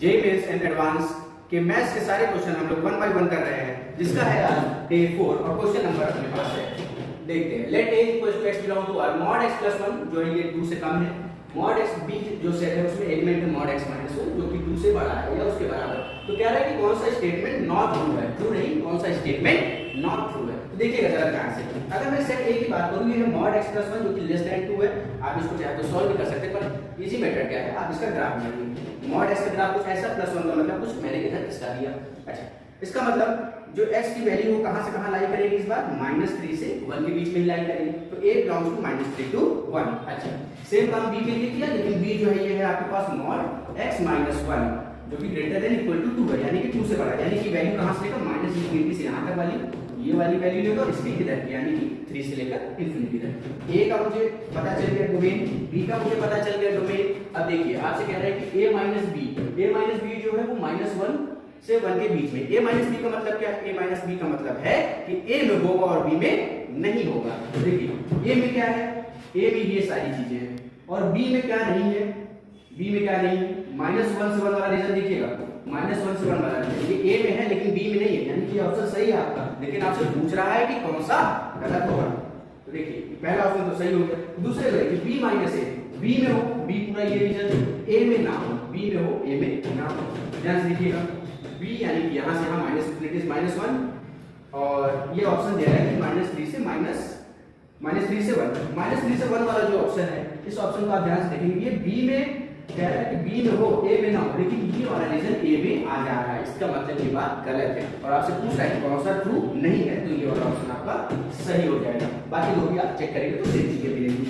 J mains and advance के maths के सारे क्वेश्चन हम लोग 1 बाय 1 कर रहे हैं, जिसका है आज डे 4 और क्वेश्चन नंबर अपने पास है। देखते हैं। Let a equal to x belong to r mod x plus 1 जो है ये 2 से कम है, mod x b जो सेट है उसमें एलिमेंट है mod x माइनस 1 जो कि 2 से बड़ा है या उसके बराबर। तो कह रहा है कि कौन सा स्टेटमेंट नॉट ट्रू है, ट्रू नहीं, कौन सा स्टेटमेंट नॉट ट्रू है। तो देखिएगा जरा ध्यान से, अगर मैं सेट a की बात करूं, ये है mod x प्लस 1 जो कि लेस देन 2 है। आप इसको चाहे तो सॉल्व भी कर सकते हैं, पर इजी मेथड क्या है, आप इसका ग्राफ बनाइए। mod x का ग्राफ कुछ ऐसा, प्लस 1 का मतलब कुछ मैंने इधर इसका दिया। अच्छा, इसका मतलब जो x की वैल्यू वो कहां से कहां लाई करेगी इस बार, -3 से 1 के बीच में ही लाई करेगी। तो a बिलोंग्स टू -3 टू 1। अच्छा, सेम काम b के लिए किया, लेकिन b जो है ये है आपके पास mod x माइनस 1 जो कि ग्रेटर देन इक्वल टू 2 है, यानी कि 2 से बड़ा है, यानी कि वैल्यू कहां से लेकर -∞ से यहां तक वाली ये वाली वैल्यू लेगा और इसकी इधर की, यानी कि 3 से लेकर इन्फिनिटी तक। a का मुझे पता चल गया डोमेन, b का मुझे पता चल गया डोमेन। अब देखिए आपसे कह रहा है कि a माइनस b जो है वो -1 से 1 के बीच में। a माइनस b का मतलब क्या है, a माइनस b का मतलब है कि a में होगा और b में नहीं होगा। तो देखिए a में क्या है, a में ये सारी चीजें हैं और b में क्या नहीं है, b में क्या नहीं है, -1 से 1 वाला रीजन देखिएगा, -1 से 1 वाला रीजन ये a में है लेकिन b में नहीं है, यानी कि ऑप्शन सही है आपका, लेकिन आपसे पूछ रहा है कि कौन सा गलत होगा। तो देखिए पहला ऑप्शन तो सही हो गया। दूसरे में कि b माइनस a b में हो, b पूरा ये रीजन, a में ना हो, b में हो, a में ना हो। ध्यान से देखिएगा b यानी कि यहां से यहां -1 और ये ऑप्शन दे रहा है कि -3 से -3 से 1, -3 से 1 वाला जो ऑप्शन है, इस ऑप्शन को आप ध्यान से देखेंगे, ये b में कह रहा है कि b में हो, a में ना हो, लेकिन ये वाला रीजन a में आ जा रहा है, इसका मतलब ये बात गलत है और आपसे पूछ रहा है कि कौन सा ट्रू नहीं है, तो ये वाला ऑप्शन आपका सही हो जाएगा। बाकी दो भी आप चेक करेंगे तो सेम चीजें मिलेंगी।